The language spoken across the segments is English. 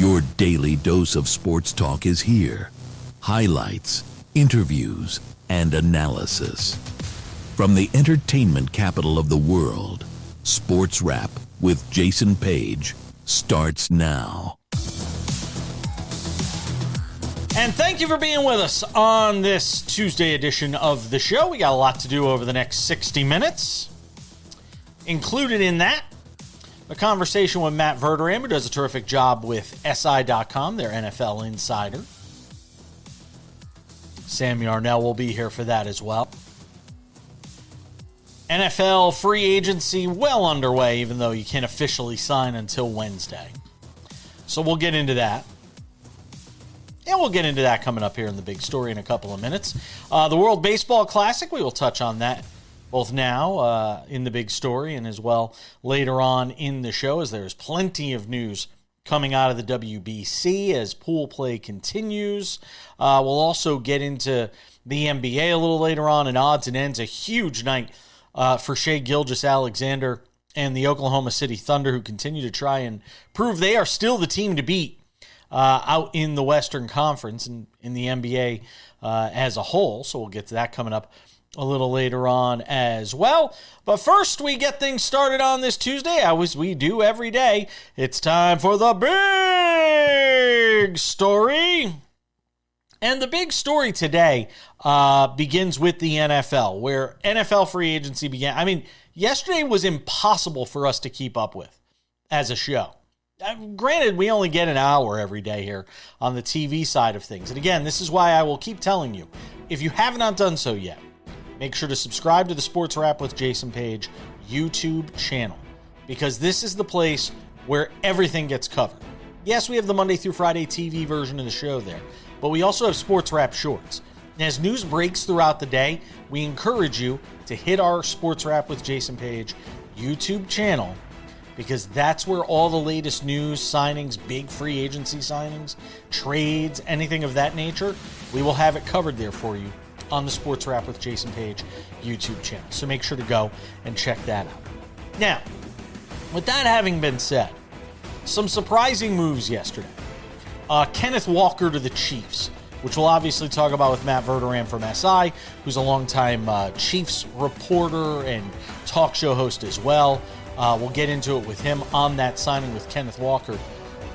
Your daily dose of sports talk is here. Highlights, interviews, and analysis. From the entertainment capital of the world, SportsWrap with Jason Page starts now. And thank you for being with us on this Tuesday edition of the show. We got a lot to do over the next 60 minutes. Included in that, a conversation with Matt Verderame, who does a terrific job with SI.com, their NFL insider. Sam Yarnell will be here for that as well. NFL free agency well underway, even though you can't officially sign until Wednesday. So we'll get into that. And we'll get into that coming up here in the big story in a couple of minutes. The World Baseball Classic, we will touch on that both now in the big story and as well later on in the show, as there's plenty of news coming out of the WBC as pool play continues. We'll also get into the NBA a little later on, and odds and ends, a huge night for Shai Gilgeous-Alexander and the Oklahoma City Thunder, who continue to try and prove they are still the team to beat out in the Western Conference and in the NBA as a whole. So we'll get to that coming up a little later on as well. But first, we get things started on this Tuesday, as we do every day. It's time for the big story. And the big story today begins with the NFL, where NFL free agency began. I mean, yesterday was impossible for us to keep up with as a show. Granted, we only get an hour every day here on the TV side of things. And again, this is why I will keep telling you, if you have not done so yet, make sure to subscribe to the SportsWrap with Jason Page YouTube channel, because this is the place where everything gets covered. Yes, we have the Monday through Friday TV version of the show there, but we also have SportsWrap Shorts. And as news breaks throughout the day, we encourage you to hit our SportsWrap with Jason Page YouTube channel, because that's where all the latest news, signings, big free agency signings, trades, anything of that nature, we will have it covered there for you on the SportsWrap with Jason Page YouTube channel. So make sure to go and check that out. Now, with that having been said, some surprising moves yesterday. Kenneth Walker to the Chiefs, which we'll obviously talk about with Matt Verderame from SI, who's a longtime Chiefs reporter and talk show host as well. We'll get into it with him on that signing with Kenneth Walker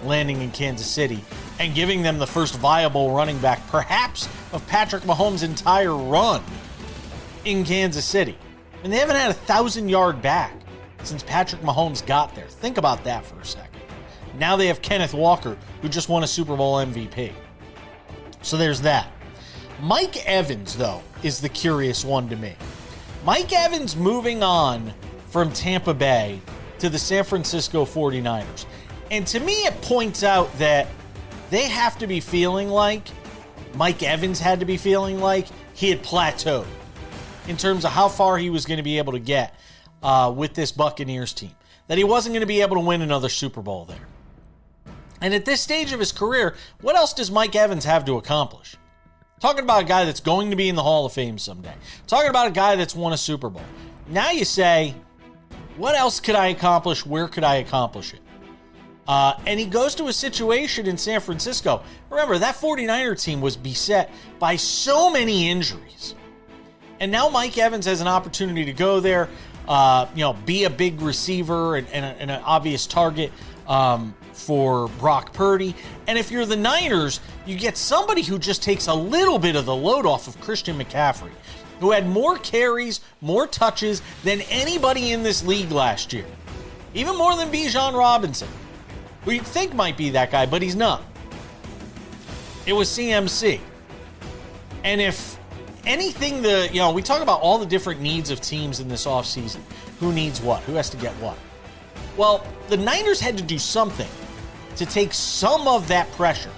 landing in Kansas City and giving them the first viable running back, perhaps, of Patrick Mahomes' entire run in Kansas City. And they haven't had a 1,000-yard back since Patrick Mahomes got there. Think about that for a second. Now they have Kenneth Walker, who just won a Super Bowl MVP. So there's that. Mike Evans, though, is the curious one to me. Mike Evans moving on from Tampa Bay to the San Francisco 49ers. And to me, it points out that they have to be feeling like, Mike Evans had to be feeling like, he had plateaued in terms of how far he was going to be able to get with this Buccaneers team. That he wasn't going to be able to win another Super Bowl there. And at this stage of his career, what else does Mike Evans have to accomplish? Talking about a guy that's going to be in the Hall of Fame someday. Talking about a guy that's won a Super Bowl. Now you say, what else could I accomplish? Where could I accomplish it? And he goes to a situation in San Francisco. Remember, that 49er team was beset by so many injuries. And now Mike Evans has an opportunity to go there, be a big receiver and an obvious target for Brock Purdy. And if you're the Niners, you get somebody who just takes a little bit of the load off of Christian McCaffrey, who had more carries, more touches than anybody in this league last year. Even more than Bijan Robinson, who you'd think might be that guy, but he's not. It was CMC. And if anything, we talk about all the different needs of teams in this offseason. Who needs what? Who has to get what? Well, the Niners had to do something to take some of that pressure,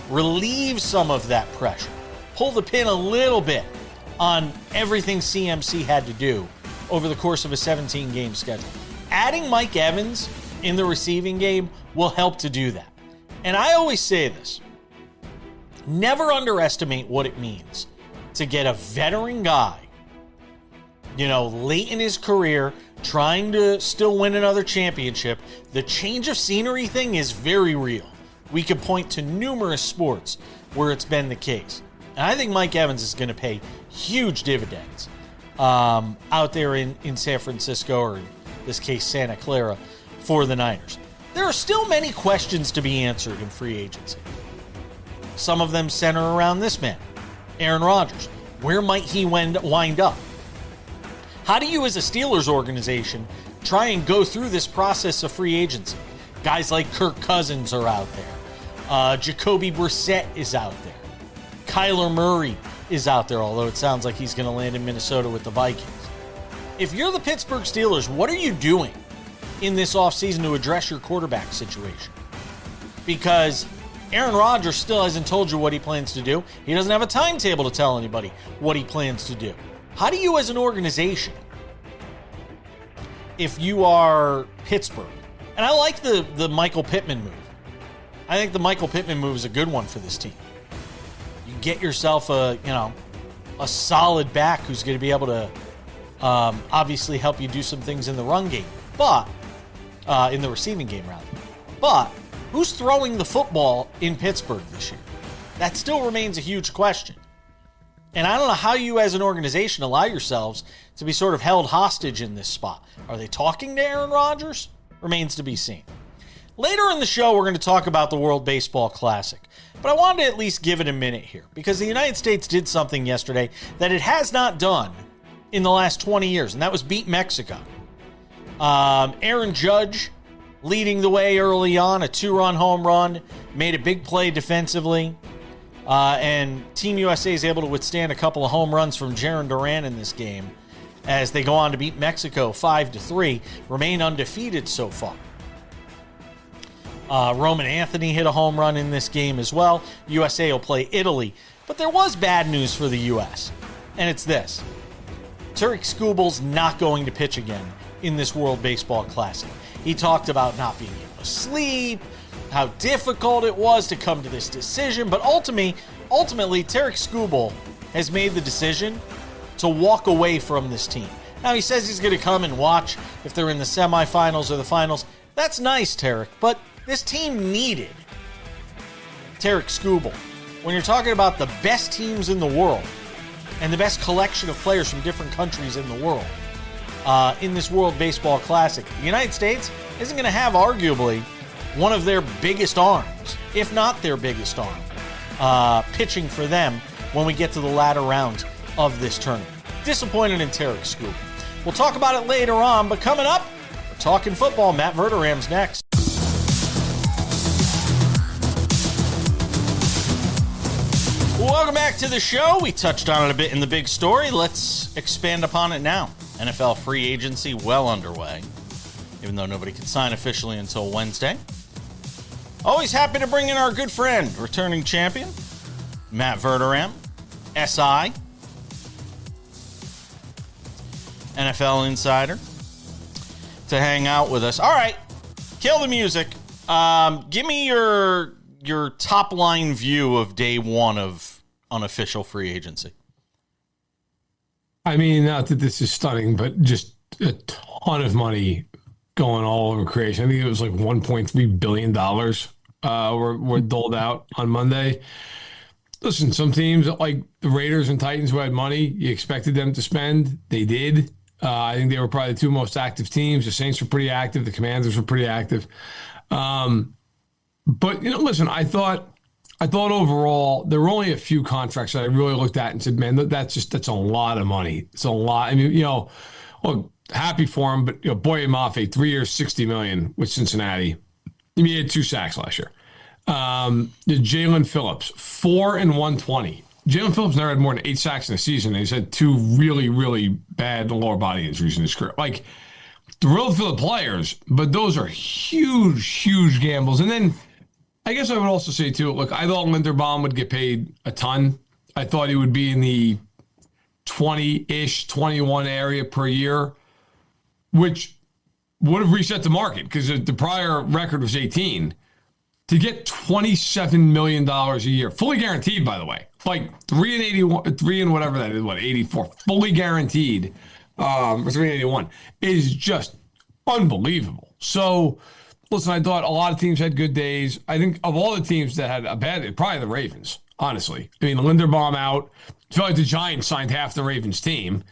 relieve some of that pressure, pull the pin a little bit on everything CMC had to do over the course of a 17-game schedule. Adding Mike Evans in the receiving game will help to do that. And I always say this, never underestimate what it means to get a veteran guy, late in his career, trying to still win another championship. The change of scenery thing is very real. We could point to numerous sports where it's been the case. And I think Mike Evans is going to pay huge dividends out there in San Francisco, or in this case, Santa Clara, for the Niners. There are still many questions to be answered in free agency. Some of them center around this man, Aaron Rodgers. Where might he wind up? How do you, as a Steelers organization, try and go through this process of free agency? Guys like Kirk Cousins are out there. Jacoby Brissett is out there. Kyler Murray is out there, although it sounds like he's going to land in Minnesota with the Vikings. If you're the Pittsburgh Steelers, what are you doing in this offseason to address your quarterback situation? Because Aaron Rodgers still hasn't told you what he plans to do. He doesn't have a timetable to tell anybody what he plans to do. How do you, as an organization, if you are Pittsburgh, and I like the Michael Pittman move. I think the Michael Pittman move is a good one for this team. You get yourself a solid back who's going to be able to obviously help you do some things in the run game, but in the receiving game rather. But who's throwing the football in Pittsburgh this year? That still remains a huge question. And I don't know how you as an organization allow yourselves to be sort of held hostage in this spot. Are they talking to Aaron Rodgers? Remains to be seen. Later in the show, we're going to talk about the World Baseball Classic. But I wanted to at least give it a minute here, because the United States did something yesterday that it has not done in the last 20 years, and that was beat Mexico. Aaron Judge leading the way early on, a 2-run home run, made a big play defensively. And Team USA is able to withstand a couple of home runs from Jaron Duran in this game as they go on to beat Mexico 5-3, remain undefeated so far. Roman Anthony hit a home run in this game as well. USA will play Italy. But there was bad news for the U.S., and it's this. Tarik Skubal's not going to pitch again in this World Baseball Classic. He talked about not being able to sleep, how difficult it was to come to this decision, but ultimately, Tarik Skubal has made the decision to walk away from this team. Now, he says he's going to come and watch if they're in the semifinals or the finals. That's nice, Tarik, but this team needed Tarik Skubal. When you're talking about the best teams in the world and the best collection of players from different countries in the world in this World Baseball Classic, the United States isn't going to have arguably one of their biggest arms, if not their biggest arm, pitching for them when we get to the latter rounds of this tournament. Disappointed in Tarik Skubal. We'll talk about it later on, but coming up, we're talking football. Matt Verderame's next. Welcome back to the show. We touched on it a bit in the big story. Let's expand upon it now. NFL free agency well underway, even though nobody can sign officially until Wednesday. Always happy to bring in our good friend, returning champion, Matt Verderame, SI, NFL Insider, to hang out with us. All right, kill the music. Give me your top line view of day one of unofficial free agency. I mean, not that this is stunning, but just a ton of money going all over creation. I think it was like $1.3 billion were doled out on Monday. Listen, some teams like the Raiders and Titans who had money, you expected them to spend. They did. I think they were probably the two most active teams. The Saints were pretty active. The Commanders were pretty active. But, listen, I thought overall there were only a few contracts that I really looked at and said, man, that's a lot of money. It's a lot. I mean, look, happy for him, but Boye Mafe, 3 years, $60 million with Cincinnati. He had 2 sacks last year. Jalen Phillips, 4 and 120. Jalen Phillips never had more than 8 sacks in a season. He's had 2 really, really bad lower body injuries in his career. Like, thrilled for the players, but those are huge, huge gambles. And then I guess I would also say, too, look, I thought Linderbaum would get paid a ton. I thought he would be in the 20-ish, 21 area per year, which would have reset the market because the prior record was 18. To get $27 million a year, fully guaranteed, by the way, like 3 and whatever that is, 84, fully guaranteed, or 381, is just unbelievable. So, listen, I thought a lot of teams had good days. I think of all the teams that had a bad day, probably the Ravens, honestly. I mean, Linderbaum out. I feel like the Giants signed half the Ravens team.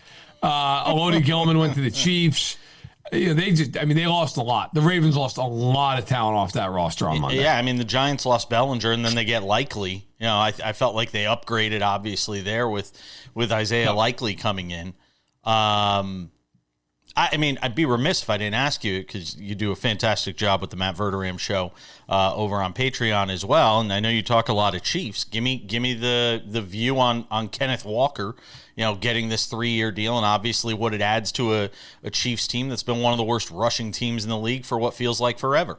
Elodie Gilman went to the Chiefs. They lost a lot. The Ravens lost a lot of talent off that roster on Monday. Yeah, I mean, the Giants lost Bellinger, and then they get Likely. I felt like they upgraded, obviously, there with Isaiah Likely coming in. I'd be remiss if I didn't ask you, because you do a fantastic job with the Matt Verderame show over on Patreon as well, and I know you talk a lot of Chiefs. Give me the view on Kenneth Walker, getting this 3-year deal, and obviously what it adds to a Chiefs team that's been one of the worst rushing teams in the league for what feels like forever.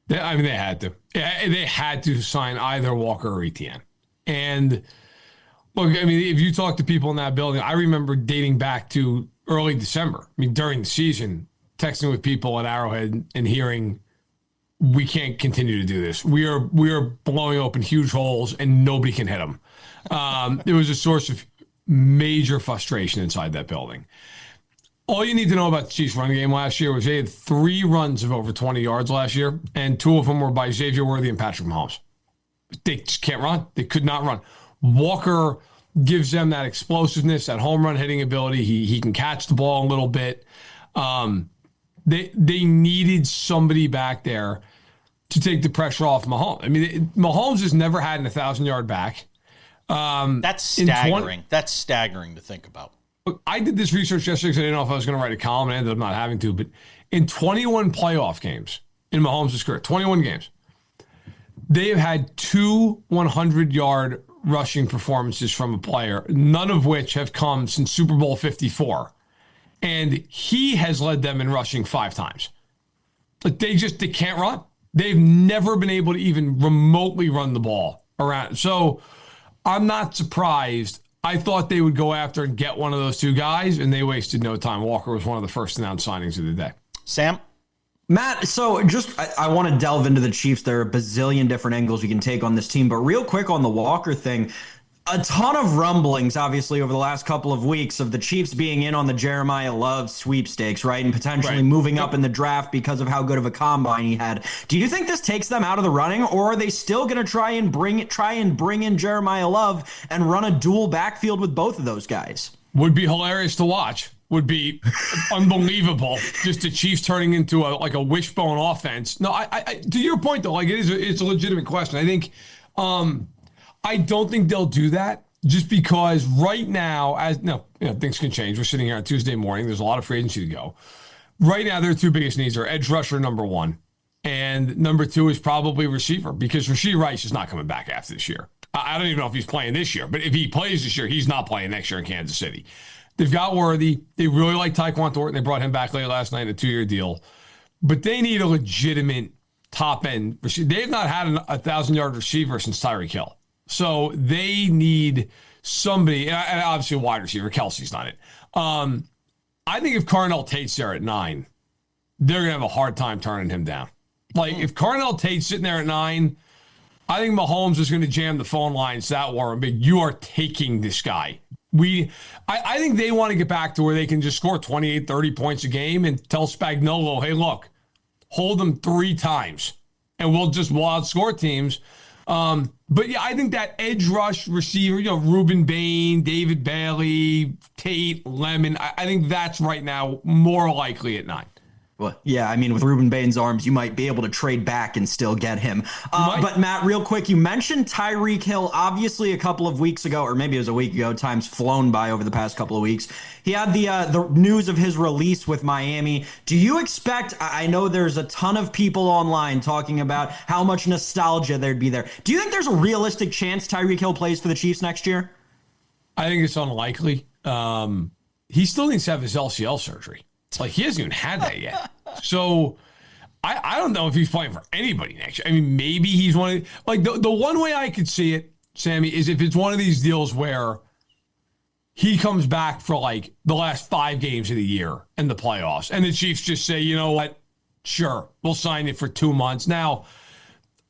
They had to. They had to sign either Walker or Etienne. And look, if you talk to people in that building, I remember dating back to early December. During the season, texting with people at Arrowhead and hearing, we can't continue to do this. We are blowing open huge holes and nobody can hit them. It was a source of major frustration inside that building. All you need to know about the Chiefs' running game last year was they had 3 runs of over 20 yards last year, and 2 of them were by Xavier Worthy and Patrick Mahomes. They just can't run. They could not run. Walker gives them that explosiveness, that home run hitting ability. He can catch the ball a little bit. They needed somebody back there to take the pressure off Mahomes. Mahomes has never had an 1,000-yard back. That's staggering. That's staggering to think about. Look, I did this research yesterday because I didn't know if I was going to write a column, and I ended up not having to. But in 21 playoff games in Mahomes' career, 21 games, they have had 2 100-yard rushing performances from a player, none of which have come since Super Bowl 54. And he has led them in rushing 5 times. But they can't run. They've never been able to even remotely run the ball around. So I'm not surprised. I thought they would go after and get one of those 2 guys, and they wasted no time. Walker was one of the first announced signings of the day. Sam? Matt, so I want to delve into the Chiefs. There are a bazillion different angles you can take on this team, but real quick on the Walker thing, a ton of rumblings, obviously, over the last couple of weeks of the Chiefs being in on the Jeremiah Love sweepstakes, right? And potentially moving up in the draft because of how good of a combine he had. Do you think this takes them out of the running, or are they still going to try and bring in Jeremiah Love and run a dual backfield with both of those guys? Would be hilarious to watch. Would be unbelievable. Just the Chiefs turning into a wishbone offense. No, I to your point though, it's a legitimate question. I think I don't think they'll do that, just because right now, things can change. We're sitting here on Tuesday morning. There's a lot of free agency to go. Right now, their 2 biggest needs are edge rusher, number 1, and number 2 is probably receiver, because Rashee Rice is not coming back after this year. I don't even know if he's playing this year, but if he plays this year, he's not playing next year in Kansas City. They've got Worthy. They really like Tyquan Thornton. They brought him back late last night in a 2-year deal. But they need a legitimate top-end receiver. They have not had a 1,000-yard receiver since Tyreek Hill. So they need somebody, and obviously a wide receiver. Kelsey's not it. I think if Carnell Tate's there at 9, they're going to have a hard time turning him down. If Carnell Tate's sitting there at 9, I think Mahomes is going to jam the phone lines that war and be, you are taking this guy. I think they want to get back to where they can just score 28, 30 points a game and tell Spagnuolo, hey, look, hold them 3 times and we'll outscore teams. But yeah, I think that edge rush receiver, Reuben Bain, David Bailey, Tate, Lemon, I think that's right now more likely at 9. Well, yeah, with Reuben Bain's arms, you might be able to trade back and still get him. But Matt, real quick, you mentioned Tyreek Hill, obviously a couple of weeks ago, or maybe it was a week ago, time's flown by over the past couple of weeks. He had the news of his release with Miami. Do you expect, I know there's a ton of people online talking about how much nostalgia there'd be there. Do you think there's a realistic chance Tyreek Hill plays for the Chiefs next year? I think it's unlikely. He still needs to have his LCL surgery. He hasn't even had that yet. So I don't know if he's playing for anybody next year. Maybe he's one of the one way I could see it, Sammy, is if it's one of these deals where he comes back for the last 5 games of the year and the playoffs, and the Chiefs just say, you know what, sure, we'll sign it for 2 months. Now,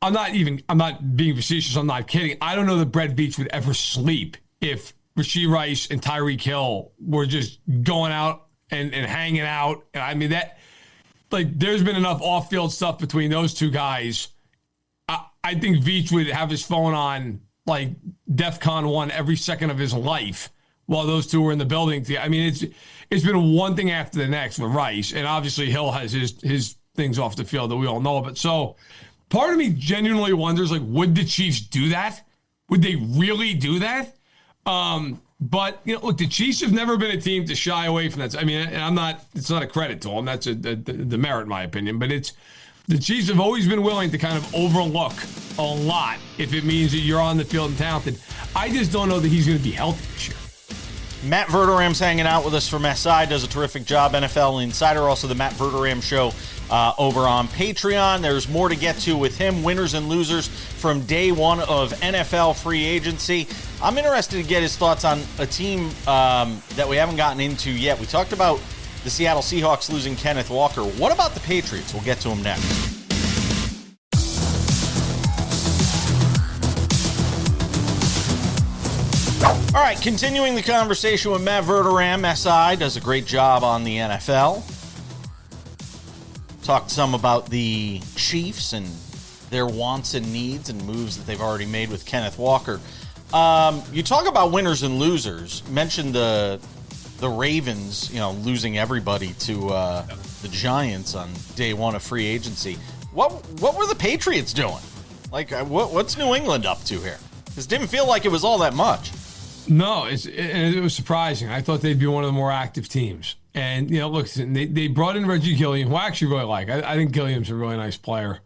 I'm not being facetious. I'm not kidding. I don't know that Brett Veach would ever sleep if Rashee Rice and Tyreek Hill were just going out and hanging out. like there's been enough off-field stuff between those two guys. I think Veach would have his phone on like DEFCON 1 every second of his life while those two were in the building. I mean, it's been one thing after the next with Rice, and obviously Hill has his things off the field that we all know about. So part of me genuinely wonders, like, would the Chiefs do that? Would they really do that? But, you know, look, the Chiefs have never been a team to shy away from that. I mean, it's not a credit to them. That's the merit, in my opinion. But the Chiefs have always been willing to kind of overlook a lot if it means that you're on the field and talented. I just don't know that he's going to be healthy this year. Matt Verderame's hanging out with us from SI, does a terrific job. NFL Insider, also the Matt Verderame Show over on Patreon. There's more to get to with him, winners and losers from day one of NFL free agency. I'm interested to get his thoughts on a team that we haven't gotten into yet. We talked about the Seattle Seahawks losing Kenneth Walker. What about the Patriots? We'll get to him next. All right, continuing the conversation with Matt Verderame. SI does a great job on the NFL. Talked some about the Chiefs and their wants and needs and moves that they've already made with Kenneth Walker. You talk about winners and losers. Mentioned the Ravens, losing everybody to the Giants on day one of free agency. What were the Patriots doing? Like, what's New England up to here? Because it didn't feel like it was all that much. No, it was surprising. I thought they'd be one of the more active teams. And, look, they brought in Reggie Gilliam, who I actually really like. I think Gilliam's a really nice player.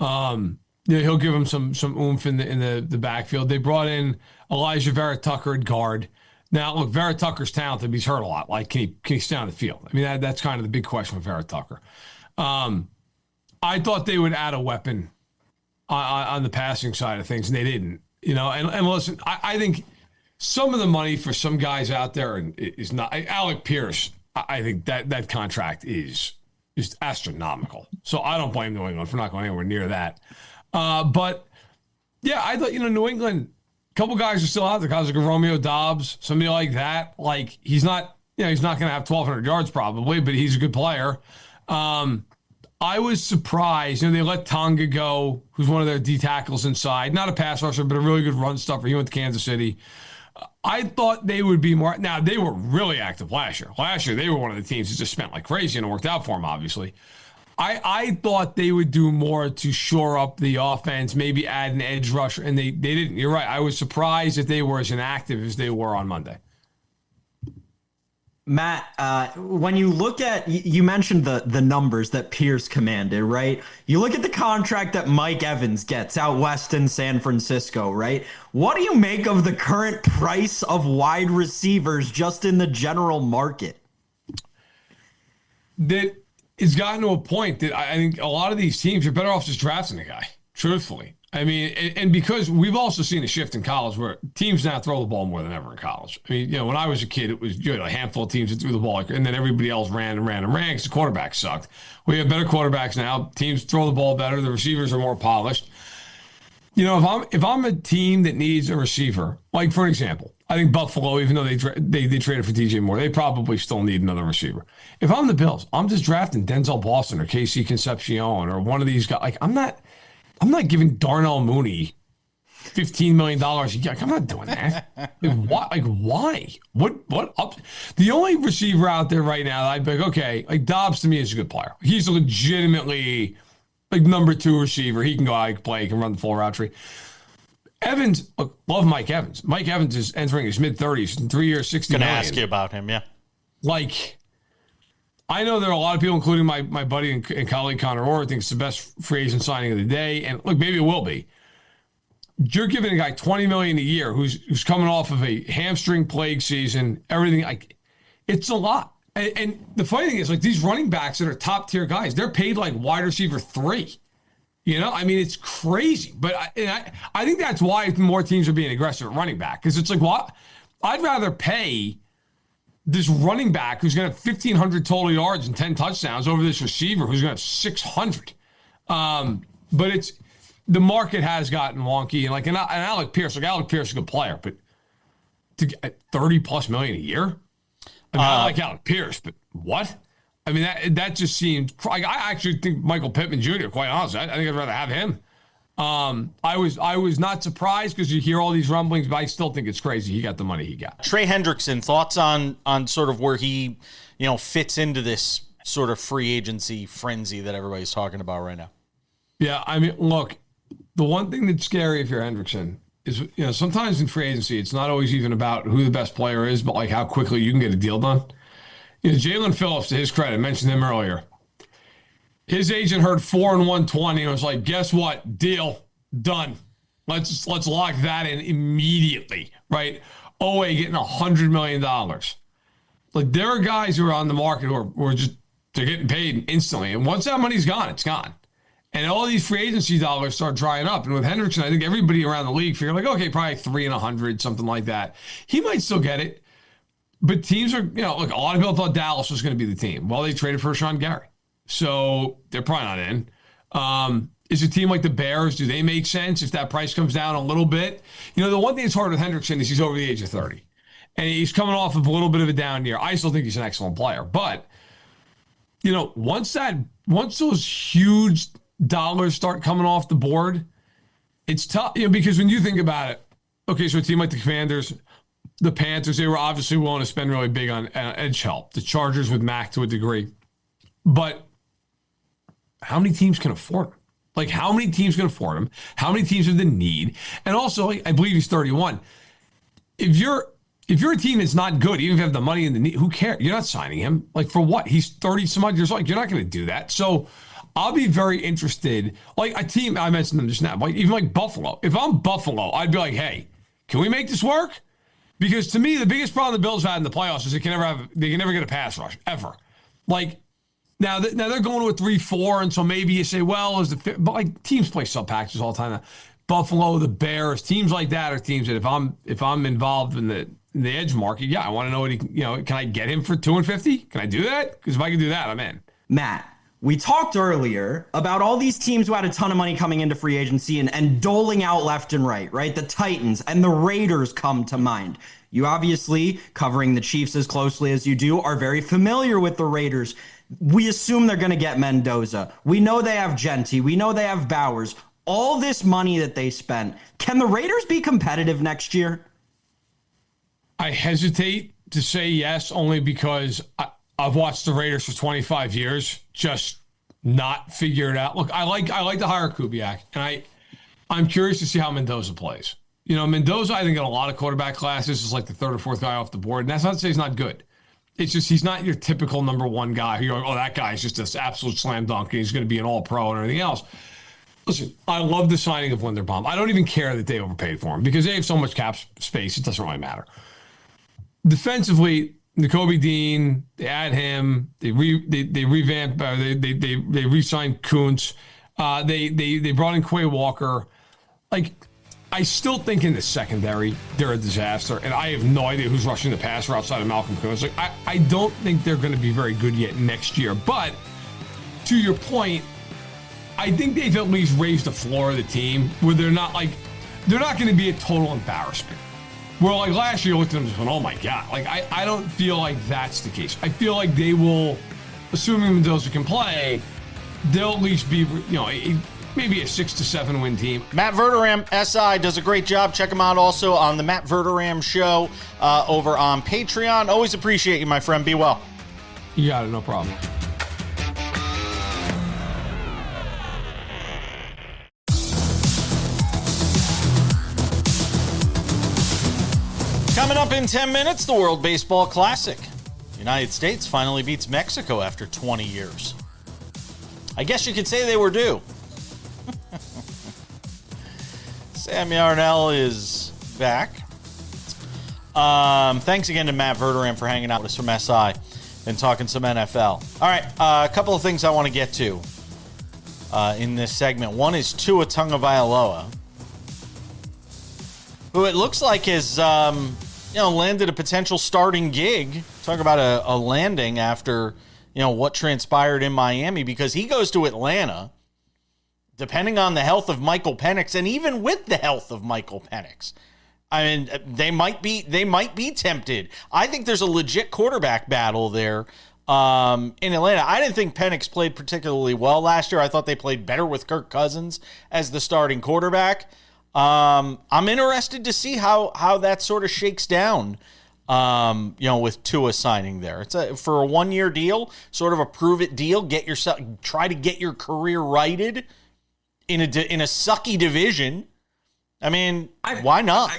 He'll give him some oomph in the backfield. They brought in Elijah Vera Tucker at guard. Now, look, Vera Tucker's talented, but he's hurt a lot. Like, can he stay on the field? I mean, that's kind of the big question with Vera Tucker. I thought they would add a weapon on the passing side of things, and they didn't. And listen, I think some of the money for some guys out there is not. Alec Pierce, I think that contract is just astronomical. So I don't blame New England for not going anywhere near that. But yeah, I thought, New England, a couple guys are still out there. Guys like Romeo Dobbs, somebody like that. Like, he's not going to have 1,200 yards probably, but he's a good player. I was surprised. They let Tonga go, who's one of their D tackles inside. Not a pass rusher, but a really good run stuffer. He went to Kansas City. I thought they would be more. Now, they were really active last year. Last year, they were one of the teams that just spent like crazy, and it worked out for them, obviously. I thought they would do more to shore up the offense, maybe add an edge rusher, and they didn't. You're right. I was surprised that they were as inactive as they were on Monday. Matt, when you look at, you mentioned the numbers that Pierce commanded, right? You look at the contract that Mike Evans gets out west in San Francisco, right? What do you make of the current price of wide receivers just in the general market? That it's gotten to a point that I think a lot of these teams are better off just drafting a guy, truthfully. I mean, and because we've also seen a shift in college where teams now throw the ball more than ever in college. I mean, when I was a kid, it was a handful of teams that threw the ball, and then everybody else ran because the quarterbacks sucked. We have better quarterbacks now. Teams throw the ball better. The receivers are more polished. If I'm a team that needs a receiver, like for example, I think Buffalo, even though they traded for DJ Moore, they probably still need another receiver. If I'm the Bills, I'm just drafting Denzel Boston or KC Concepcion or one of these guys. Like, I'm not giving Darnell Mooney $15 million a year. I'm not doing that. Why? What up? The only receiver out there right now that I'd be like, okay, like Dobbs to me is a good player. He's a legitimately like number 2 receiver. He can go out, he can play, he can run the full route tree. Evans, look, love Mike Evans. Mike Evans is entering his mid-30s in 3 years, $60 million. Gonna ask you about him, yeah. Like, I know there are a lot of people, including my buddy and colleague Connor Orr, thinks it's the best free agent signing of the day. And look, maybe it will be. You're giving a guy $20 million a year who's coming off of a hamstring plague season, everything. Like, it's a lot. And the funny thing is, like, these running backs that are top tier guys, they're paid like wide receiver 3. I mean, it's crazy. But I think that's why more teams are being aggressive at running back, because it's like, what? I'd rather pay this running back who's going to have 1,500 total yards and 10 touchdowns over this receiver who's going to have 600. But the market has gotten wonky. And like an Alec Pierce is a good player, but to get $30+ million a year? I mean, I like Alec Pierce, but what? I mean, that just seemed. I actually think Michael Pittman Jr. Quite honestly, I think I'd rather have him. I was not surprised because you hear all these rumblings, but I still think it's crazy he got the money he got. Trey Hendrickson, thoughts on sort of where he, fits into this sort of free agency frenzy that everybody's talking about right now? Yeah, I mean, look, the one thing that's scary if you're Hendrickson is, sometimes in free agency, it's not always even about who the best player is, but like how quickly you can get a deal done. Jalen Phillips, to his credit, I mentioned him earlier. His agent heard 4 and 120 and was like, guess what? Deal. Done. Let's lock that in immediately, right? Owe getting $100 million. Like, there are guys who are on the market who are just, they're getting paid instantly. And once that money's gone, it's gone. And all these free agency dollars start drying up. And with Hendrickson, I think everybody around the league figured like, okay, probably 3 and 100, something like that. He might still get it. But teams are, look, a lot of people thought Dallas was going to be the team. Well, they traded for Sean Gary. So they're probably not in. Is a team like the Bears, do they make sense if that price comes down a little bit? The one thing that's hard with Hendrickson is he's over the age of 30. And he's coming off of a little bit of a down year. I still think he's an excellent player. But, once those huge dollars start coming off the board, it's tough. Because when you think about it, okay, so a team like the Commanders, the Panthers, they were obviously willing to spend really big on edge help. The Chargers with Mac to a degree. But how many teams can afford him? Like, how many teams can afford him? How many teams have the need? And also, I believe he's 31. If you're a team that's not good, even if you have the money and the need, who cares? You're not signing him. Like, for what? He's 30 some odd years old. You're not going to do that. So I'll be very interested. Like a team, I mentioned them just now, even like Buffalo. If I'm Buffalo, I'd be like, hey, can we make this work? Because to me, the biggest problem the Bills had in the playoffs is they can never get a pass rush, ever. Like, Now they're going to a 3-4, and so maybe you say, well, but like teams play sub packages all the time. Buffalo, the Bears, teams like that are teams that if I'm involved in the edge market, yeah, I want to know what can I get him for $250? Can I do that? Because if I can do that, I'm in. Matt, we talked earlier about all these teams who had a ton of money coming into free agency and doling out left and right? The Titans and the Raiders come to mind. You obviously, covering the Chiefs as closely as you do, are very familiar with the Raiders. We assume they're going to get Mendoza. We know they have Genti. We know they have Bowers. All this money that they spent. Can the Raiders be competitive next year? I hesitate to say yes, only because I've watched the Raiders for 25 years, just not figure it out. Look, I like to hire Kubiak, and I'm curious to see how Mendoza plays. Mendoza, I think in a lot of quarterback classes is like the third or fourth guy off the board, and that's not to say he's not good. It's just he's not your typical number one guy who you're like, oh, that guy's just this absolute slam dunk, and he's going to be an all-pro and everything else. Listen, I love the signing of Linderbaum. I don't even care that they overpaid for him because they have so much cap space, it doesn't really matter. Defensively, Nakobe Dean, they add him, they revamp, they re-signed Kuntz, they brought in Quay Walker. Like, I still think in the secondary, they're a disaster, and I have no idea who's rushing the passer outside of Malcolm Kuntz. Like, I don't think they're going to be very good yet next year. But to your point, I think they've at least raised the floor of the team where they're not going to be a total embarrassment. Where like last year, I looked at them and just went, oh my God. Like, I don't feel like that's the case. I feel like they will, assuming Mendoza can play, they'll at least be, maybe a 6 to 7 win team. Matt Verderame, SI, does a great job. Check him out also on the Matt Verderame Show over on Patreon. Always appreciate you, my friend. Be well. You got it. No problem. Coming up in 10 minutes, the World Baseball Classic. The United States finally beats Mexico after 20 years. I guess you could say they were due. Sam Yarnell is back. Thanks again to Matt Verderame for hanging out with us from SI and talking some NFL. All right, a couple of things I want to get to in this segment. One is Tua Tagovailoa, who it looks like has landed a potential starting gig. Talk about a landing after what transpired in Miami, because he goes to Atlanta. Depending on the health of Michael Penix, and even with the health of Michael Penix, I mean, they might be tempted. I think there's a legit quarterback battle there in Atlanta. I didn't think Penix played particularly well last year. I thought they played better with Kirk Cousins as the starting quarterback. I'm interested to see how that sort of shakes down, with Tua signing there. It's for a 1-year deal, sort of a prove-it deal. Try to get your career righted in a sucky division. I mean, why not?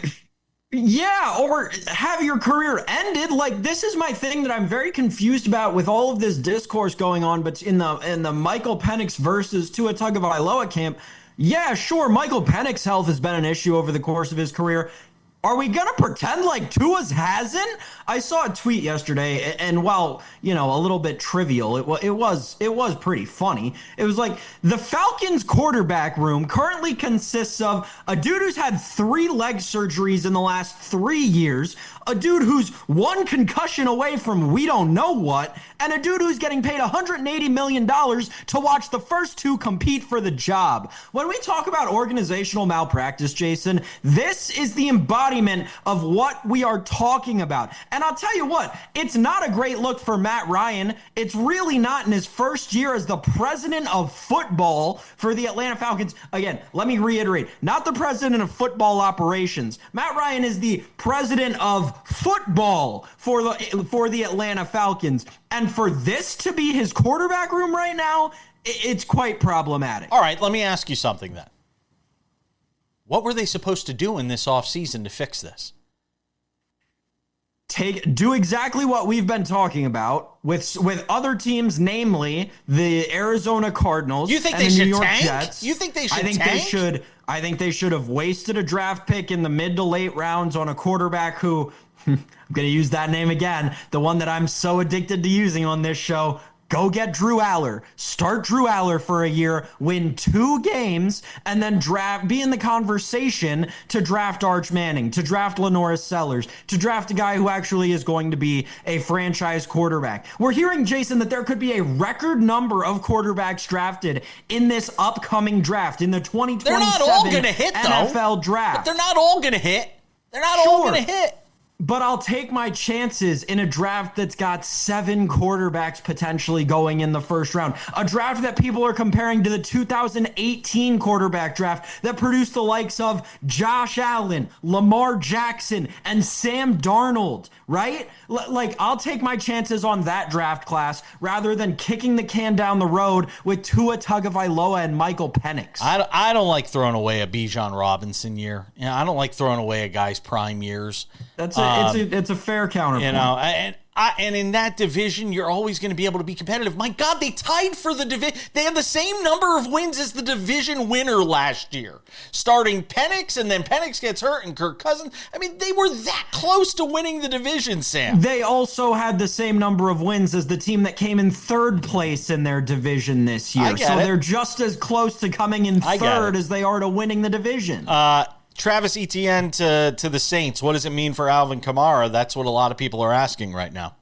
Yeah, or have your career ended. Like, this is my thing that I'm very confused about with all of this discourse going on, but in the Michael Penix versus Tua Tagovailoa camp. Yeah, sure, Michael Penix's health has been an issue over the course of his career. Are we going to pretend like Tua's hasn't? I saw a tweet yesterday, and while, a little bit trivial, it was pretty funny. It was like, the Falcons quarterback room currently consists of a dude who's had 3 leg surgeries in the last 3 years, a dude who's 1 concussion away from we don't know what, and a dude who's getting paid $180 million to watch the first 2 compete for the job. When we talk about organizational malpractice, Jason, this is the embodiment of what we are talking about. And I'll tell you what, it's not a great look for Matt Ryan. It's really not in his first year as the president of football for the Atlanta Falcons. Again, let me reiterate, not the president of football operations. Matt Ryan is the president of football for the Atlanta Falcons. And for this to be his quarterback room right now, it's quite problematic. All right, let me ask you something then. What were they supposed to do in this offseason to fix this? Do exactly what we've been talking about with other teams, namely the Arizona Cardinals. You think and they the should New York tank? Jets. You think they should tank? I think they should have wasted a draft pick in the mid to late rounds on a quarterback who, I'm going to use that name again, the one that I'm so addicted to using on this show. Go get Drew Aller. Start Drew Aller for a year, win 2 games, and then be in the conversation to draft Arch Manning, to draft Lenoris Sellers, to draft a guy who actually is going to be a franchise quarterback. We're hearing, Jason, that there could be a record number of quarterbacks drafted in this upcoming draft, in the 2027 They're not all going to hit, NFL draft. But they're not all going to hit. They're not all going to hit. But I'll take my chances in a draft that's got 7 quarterbacks potentially going in the first round. A draft that people are comparing to the 2018 quarterback draft that produced the likes of Josh Allen, Lamar Jackson, and Sam Darnold, right? I'll take my chances on that draft class rather than kicking the can down the road with Tua Tagovailoa and Michael Penix. I don't like throwing away a Bijan Robinson year. I don't like throwing away a guy's prime years. It's a fair counterpoint. And in that division, you're always going to be able to be competitive. My God, they tied for the division. They had the same number of wins as the division winner last year. Starting Penix, and then Penix gets hurt, and Kirk Cousins. I mean, they were that close to winning the division, Sam. They also had the same number of wins as the team that came in 3rd place in their division this year. They're just as close to coming in 3rd as they are to winning the division. Travis Etienne to the Saints. What does it mean for Alvin Kamara? That's what a lot of people are asking right now.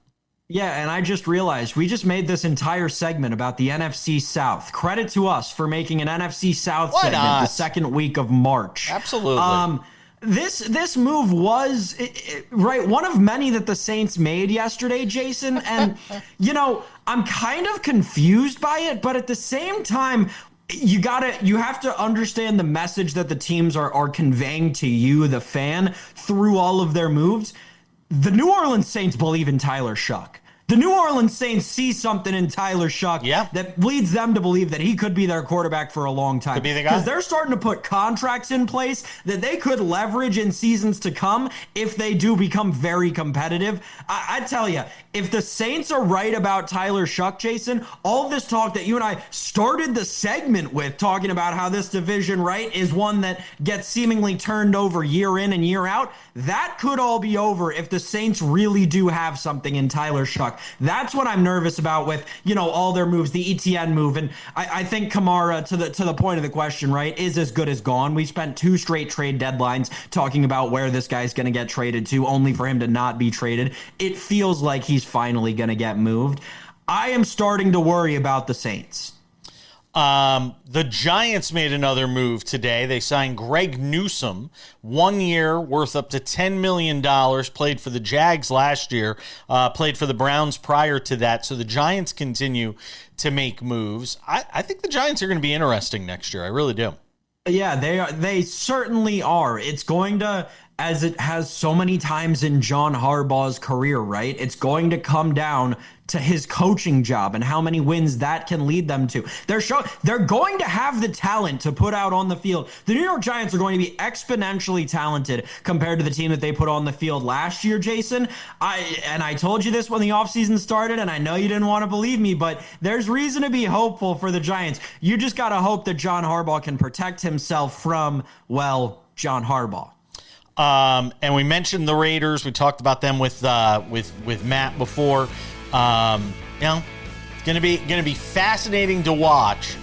Yeah, and I just realized we just made this entire segment about the NFC South. Credit to us for making an NFC South segment the second week of March. Absolutely. This move was one of many that the Saints made yesterday, Jason. And, I'm kind of confused by it, but at the same time, you have to understand the message that the teams are conveying to you, the fan, through all of their moves. The New Orleans Saints believe in Tyler Shuck. The New Orleans Saints see something in Tyler Shuck that leads them to believe that he could be their quarterback for a long time. Because they're starting to put contracts in place that they could leverage in seasons to come if they do become very competitive. I tell you, if the Saints are right about Tyler Shuck, Jason, all this talk that you and I started the segment with, talking about how this division, right, is one that gets seemingly turned over year in and year out, that could all be over if the Saints really do have something in Tyler Shuck. That's what I'm nervous about with, all their moves, the ETN move. And I think Kamara, to the point of the question, right, is as good as gone. We spent 2 straight trade deadlines talking about where this guy's going to get traded to, only for him to not be traded. It feels like he's finally going to get moved. I am starting to worry about the Saints. The Giants made another move today. They signed Greg Newsome, 1 year worth up to $10 million, played for the Jags last year, played for the Browns prior to that. So the Giants continue to make moves. I think the Giants are going to be interesting next year. I really do. Yeah, they are. They certainly are. It's going to, as it has so many times in John Harbaugh's career, right? It's going to come down to his coaching job and how many wins that can lead them to. They're going to have the talent to put out on the field. The New York Giants are going to be exponentially talented compared to the team that they put on the field last year, Jason. I told you this when the offseason started, and I know you didn't want to believe me, but there's reason to be hopeful for the Giants. You just got to hope that John Harbaugh can protect himself from, well, John Harbaugh. And we mentioned the Raiders. We talked about them with Matt before. It's gonna be fascinating to watch.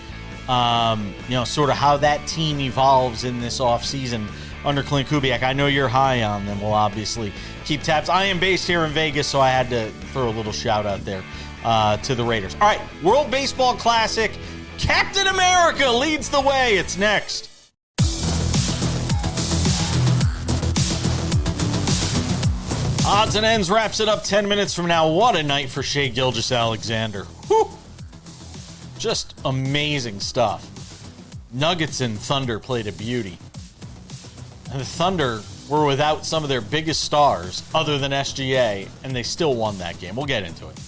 Sort of how that team evolves in this offseason under Clint Kubiak. I know you're high on them. We'll obviously keep tabs. I am based here in Vegas, so I had to throw a little shout out there to the Raiders. All right, World Baseball Classic. Captain America leads the way. It's next. Odds and Ends wraps it up 10 minutes from now. What a night for Shai Gilgeous-Alexander. Whew. Just amazing stuff. Nuggets and Thunder played a beauty. And the Thunder were without some of their biggest stars other than SGA, and they still won that game. We'll get into it.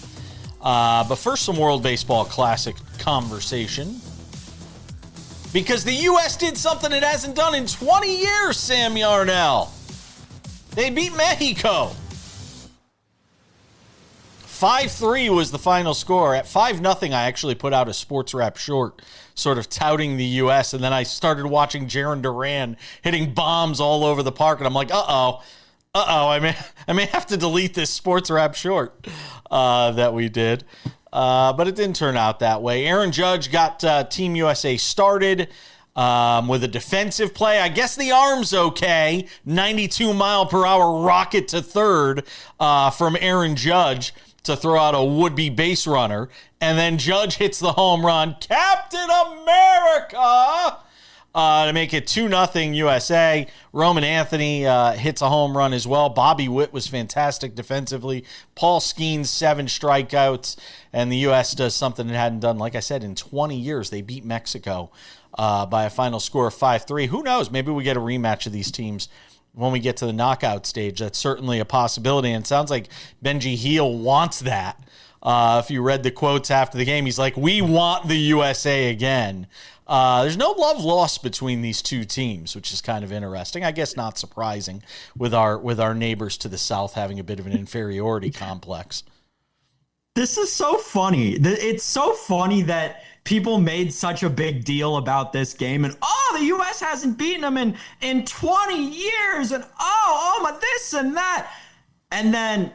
But first, some World Baseball Classic conversation. Because the U.S. did something it hasn't done in 20 years, Sam Yarnell. They beat Mexico. 5-3 was the final score. At 5-0, I actually put out a SportsWrap short sort of touting the U.S., and then I started watching Jaron Duran hitting bombs all over the park, and I'm like, I may have to delete this SportsWrap short that we did. But it didn't turn out that way. Aaron Judge got Team USA started with a defensive play. I guess the arm's okay. 92-mile-per-hour rocket to third from Aaron Judge to throw out a would-be base runner. And then Judge hits the home run. Captain America! To make it 2-0 USA. Roman Anthony hits a home run as well. Bobby Witt was fantastic defensively. Paul Skeens, 7 strikeouts. And the U.S. does something it hadn't done, like I said, in 20 years. They beat Mexico by a final score of 5-3. Who knows? Maybe we get a rematch of these teams when we get to the knockout stage. That's certainly a possibility. And it sounds like Benji Heel wants that. If you read the quotes after the game, he's like, we want the USA again. There's no love lost between these two teams, which is kind of interesting. I guess not surprising with our neighbors to the south having a bit of an inferiority complex. This is so funny. It's so funny that people made such a big deal about this game, and the U.S. hasn't beaten them in 20 years, and my this and that. And then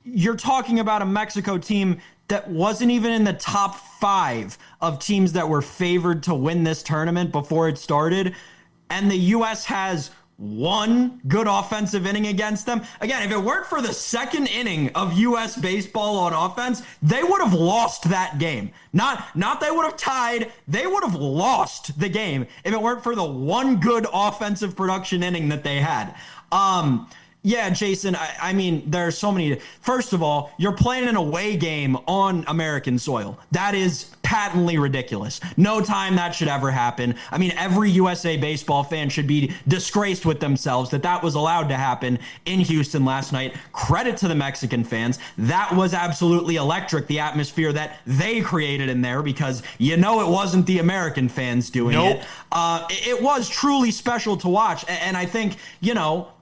you're talking about a Mexico team that wasn't even in the top 5 of teams that were favored to win this tournament before it started. And the U.S. has one good offensive inning against them. Again, if it weren't for the second inning of U.S. baseball on offense, they would have lost that game. Not they would have tied. They would have lost the game if it weren't for the one good offensive production inning that they had. Yeah, Jason, I mean, there are so many. First of all, you're playing an away game on American soil. That is patently ridiculous. No time that should ever happen. I mean, every USA baseball fan should be disgraced with themselves that was allowed to happen in Houston last night. Credit to the Mexican fans. That was absolutely electric, the atmosphere that they created in there, because it wasn't the American fans doing it. It was truly special to watch. And I think,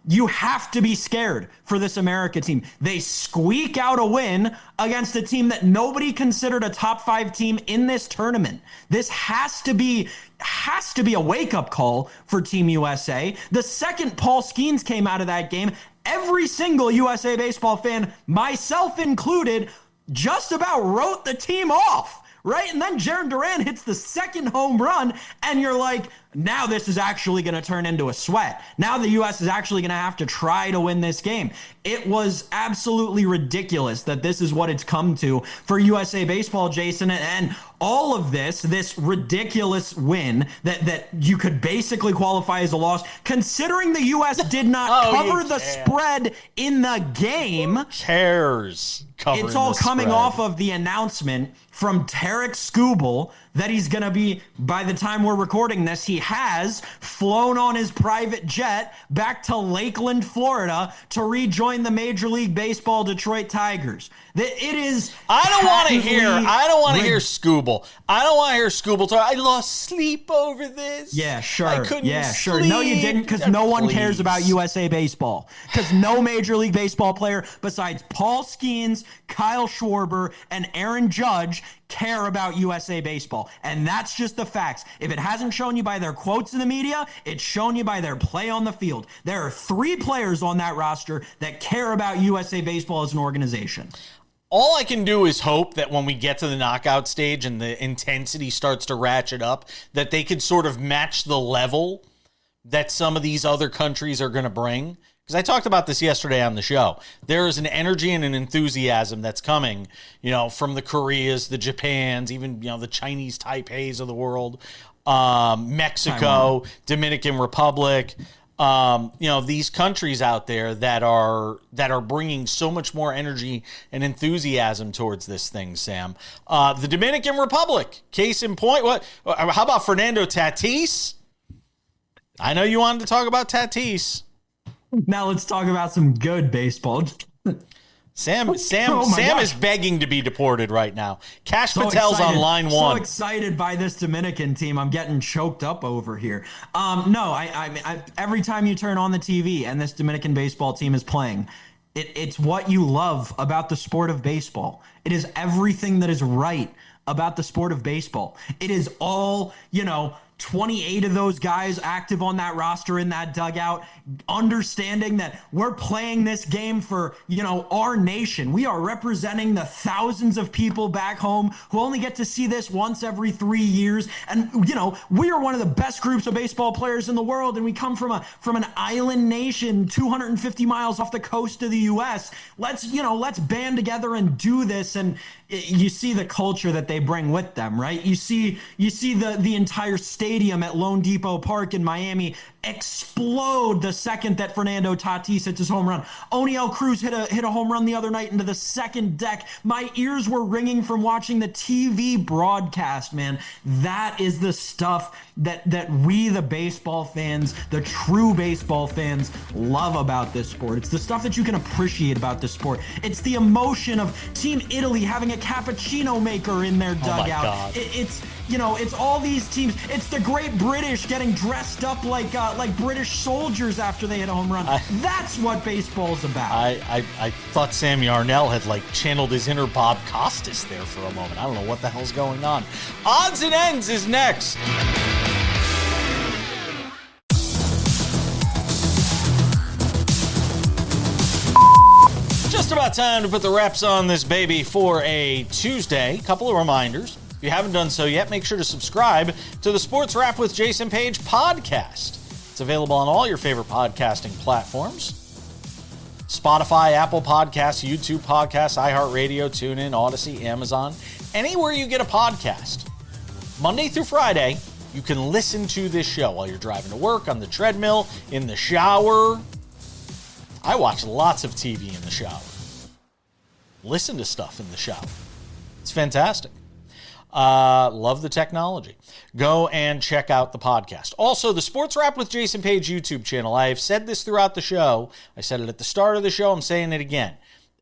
you have to be scared for this America team. They squeak out a win against a team that nobody considered a top 5 team in this tournament. This has to be a wake-up call for Team USA. The second Paul Skeens came out of that game, every single USA baseball fan, myself included, just about wrote the team off. Right? And then Jaron Duran hits the second home run, and you're like, now this is actually going to turn into a sweat. Now the U.S. is actually going to have to try to win this game. It was absolutely ridiculous that this is what it's come to for USA Baseball, Jason, and all of this ridiculous win that you could basically qualify as a loss, considering the U.S. did not cover the spread in the game. Who cares? It's all coming off of the announcement from Tarek Skubal that he's going to be, by the time we're recording this, he has flown on his private jet back to Lakeland, Florida to rejoin the Major League Baseball Detroit Tigers. It is. I don't want to hear Skubal. I don't want to hear Skubal talk. I lost sleep over this. Yeah, sure. I couldn't sleep. No, you didn't, because no one cares about USA Baseball. Because no Major League Baseball player besides Paul Skeens, Kyle Schwarber, and Aaron Judge care about USA Baseball. And that's just the facts. If it hasn't shown you by their quotes in the media, it's shown you by their play on the field. There are 3 players on that roster that care about USA Baseball as an organization. All I can do is hope that when we get to the knockout stage and the intensity starts to ratchet up, that they could sort of match the level that some of these other countries are going to bring. Because I talked about this yesterday on the show. There is an energy and an enthusiasm that's coming, from the Koreas, the Japans, even, the Chinese Taipeis of the world, Mexico, Dominican Republic, these countries out there that are bringing so much more energy and enthusiasm towards this thing, Sam. The Dominican Republic, case in point. How about Fernando Tatis? I know you wanted to talk about Tatis. Now let's talk about some good baseball. Sam is begging to be deported right now. Cash Patel's on line 1. So excited by this Dominican team. I'm getting choked up over here. I every time you turn on the TV and this Dominican baseball team is playing, it's what you love about the sport of baseball. It is everything that is right about the sport of baseball. It is all, 28 of those guys active on that roster in that dugout, understanding that we're playing this game for, our nation. We are representing the thousands of people back home who only get to see this once every 3 years. And, we are one of the best groups of baseball players in the world. And we come from an island nation 250 miles off the coast of the U.S. Let's band together and do this. And you see the culture that they bring with them, right? You see the entire stadium at Lone Depot Park in Miami explode the second that Fernando Tatis hits his home run. Oniel Cruz hit a home run the other night into the second deck. My ears were ringing from watching the TV broadcast, man. That is the stuff that we, the baseball fans, the true baseball fans, love about this sport. It's the stuff that you can appreciate about this sport. It's the emotion of Team Italy having a cappuccino maker in their dugout. God. It's all these teams. It's the Great British getting dressed up like British soldiers after they hit a home run. That's what baseball's about. I thought Sam Yarnell had channeled his inner Bob Costas there for a moment. I don't know what the hell's going on. Odds and Ends is next. Just about time to put the wraps on this baby for a Tuesday. Couple of reminders. If you haven't done so yet, make sure to subscribe to the Sports Wrap with Jason Page podcast. It's available on all your favorite podcasting platforms. Spotify, Apple Podcasts, YouTube Podcasts, iHeartRadio, TuneIn, Odyssey, Amazon. Anywhere you get a podcast. Monday through Friday, you can listen to this show while you're driving to work, on the treadmill, in the shower. I watch lots of TV in the shower. Listen to stuff in the shower. It's fantastic. Love the technology. Go and check out the podcast. Also, the Sports Wrap with Jason Page YouTube channel. I have said this throughout the show. I said it at the start of the show. I'm saying it again.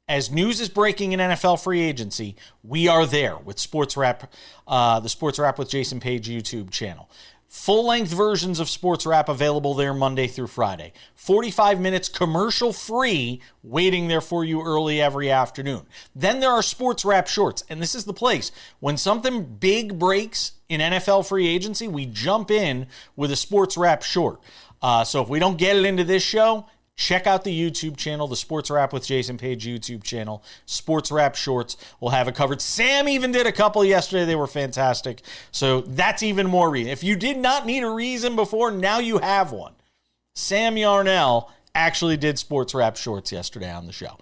As news is breaking in NFL free agency, we are there with Sports Wrap, the Sports Wrap with Jason Page YouTube channel. Full-length versions of Sports Wrap available there Monday through Friday. 45 minutes commercial-free waiting there for you early every afternoon. Then there are Sports Wrap shorts, and this is the place. When something big breaks in NFL free agency, we jump in with a Sports Wrap short. So if we don't get it into this show, check out the YouTube channel, the Sports Wrap with Jason Page YouTube channel. Sports Wrap Shorts will have it covered. Sam even did a couple yesterday. They were fantastic. So that's even more reason. If you did not need a reason before, now you have one. Sam Yarnell actually did Sports Wrap Shorts yesterday on the show.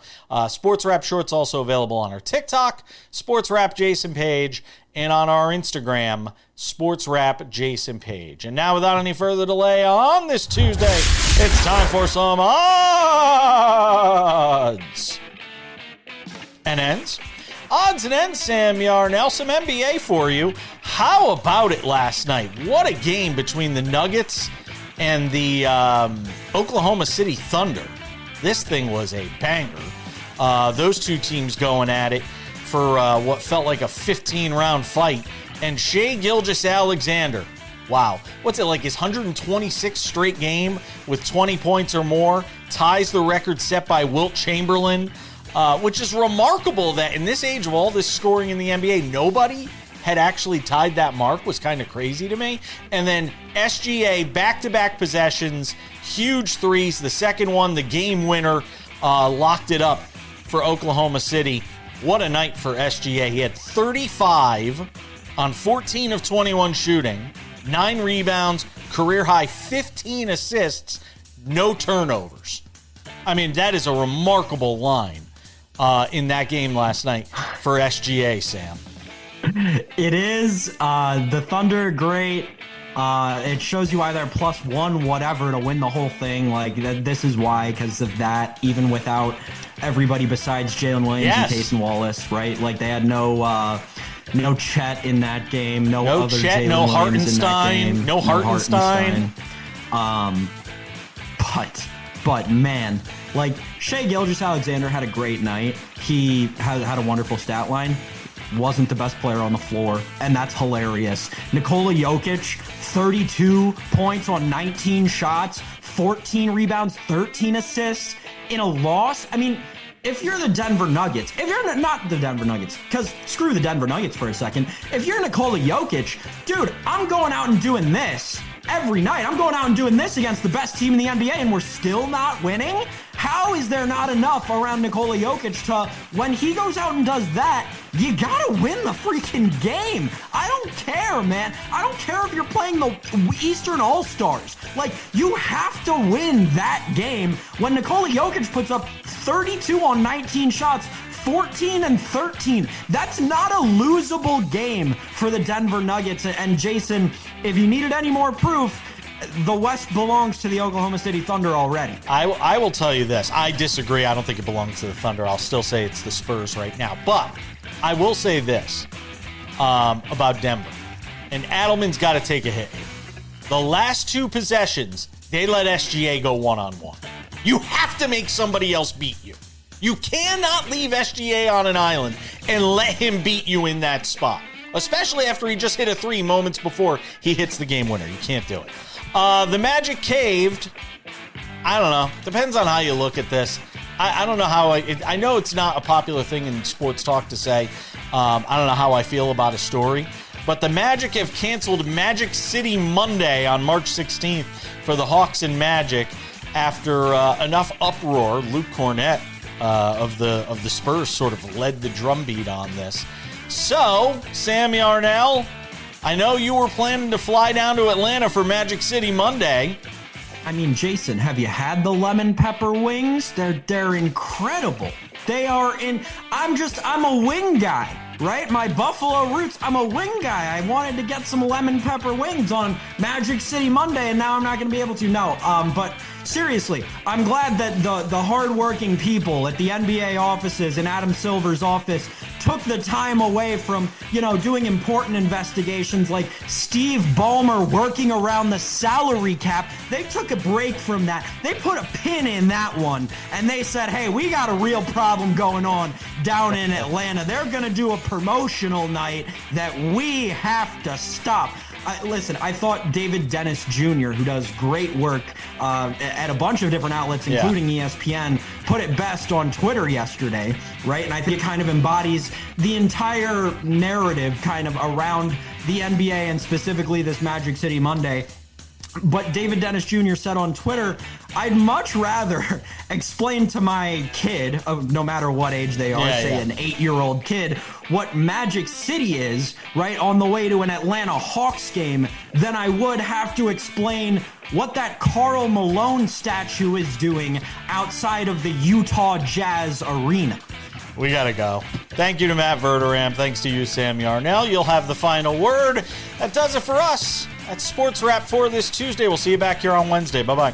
Sports Wrap Shorts also available on our TikTok, Sports Wrap Jason Page, and on our Instagram, Sports Wrap Jason Page. And now, without any further delay, on this Tuesday, it's time for some odds and ends. Odds and ends, Sam Yarnell, some NBA for you. How about it last night? What a game between the Nuggets and the Oklahoma City Thunder. This thing was a banger. Those two teams going at it for what felt like a 15-round fight. And Shai Gilgeous-Alexander, wow. What's it like, his 126th straight game with 20 points or more, ties the record set by Wilt Chamberlain, which is remarkable that in this age of all this scoring in the NBA, nobody had actually tied that mark. Was kind of crazy to me. And then SGA, back-to-back possessions, huge threes. The second one, the game winner, locked it up for Oklahoma City. What a night for SGA. He had 35 on 14 of 21 shooting, 9 rebounds, career-high 15 assists, no turnovers. I mean, that is a remarkable line in that game last night for SGA, Sam. It is. The Thunder, great. It shows you why they're +1 whatever to win the whole thing. Like, this is why, because of that, even without everybody besides Jalen Williams and Taysom Wallace, right? Like, they had no Chet in that game, no other Chet, Jalen no Williams in that game. No Hartenstein. But man, like, Shai Gilgeous-Alexander had a great night. He had a wonderful stat line. Wasn't the best player on the floor, and that's hilarious. Nikola Jokic, 32 points on 19 shots, 14 rebounds, 13 assists in a loss. I mean, if you're the Denver Nuggets, if you're not the Denver Nuggets, because screw the Denver Nuggets for a second. If you're Nikola Jokic, dude, I'm going out and doing this every night. I'm going out and doing this against the best team in the NBA, and we're still not winning? How is there not enough around Nikola Jokic to, when he goes out and does that, you gotta win the freaking game. I don't care, man. I don't care if you're playing the Eastern All-Stars. Like, you have to win that game when Nikola Jokic puts up 32 on 19 shots, 14 and 13. That's not a losable game for the Denver Nuggets. And Jason, if you needed any more proof, the West belongs to the Oklahoma City Thunder already. I will tell you this. I disagree. I don't think it belongs to the Thunder. I'll still say it's the Spurs right now. But I will say this about Denver. And Adelman's got to take a hit here. The last 2 possessions, they let SGA go one-on-one. You have to make somebody else beat you. You cannot leave SGA on an island and let him beat you in that spot, especially after he just hit a 3 moments before he hits the game winner. You can't do it. The Magic caved. I don't know. Depends on how you look at this. I don't know how I know it's not a popular thing in sports talk to say. I don't know how I feel about a story. But the Magic have canceled Magic City Monday on March 16th for the Hawks and Magic after enough uproar. Luke Cornett of the Spurs sort of led the drumbeat on this. So, Sam Yarnell, I know you were planning to fly down to Atlanta for Magic City Monday. I mean, Jason, have you had the lemon pepper wings? They're incredible. They are I'm a wing guy, right? My Buffalo roots, I'm a wing guy. I wanted to get some lemon pepper wings on Magic City Monday, and now I'm not going to be able to. No, but seriously, I'm glad that the hardworking people at the NBA offices and Adam Silver's office took the time away from, doing important investigations like Steve Ballmer working around the salary cap. They took a break from that. They put a pin in that one, and they said, hey, we got a real problem going on down in Atlanta. They're going to do a promotional night that we have to stop. Listen, I thought David Dennis Jr., who does great work at a bunch of different outlets, including ESPN, put it best on Twitter yesterday, right? And I think it kind of embodies the entire narrative kind of around the NBA and specifically this Magic City Monday. But David Dennis Jr. said on Twitter, I'd much rather explain to my kid, no matter what age they are, an 8-year-old kid, what Magic City is, right, on the way to an Atlanta Hawks game, than I would have to explain what that Karl Malone statue is doing outside of the Utah Jazz arena. We got to go. Thank you to Matt Verderame. Thanks to you, Sam Yarnell. You'll have the final word. That does it for us. That's Sports Wrap for this Tuesday. We'll see you back here on Wednesday. Bye-bye.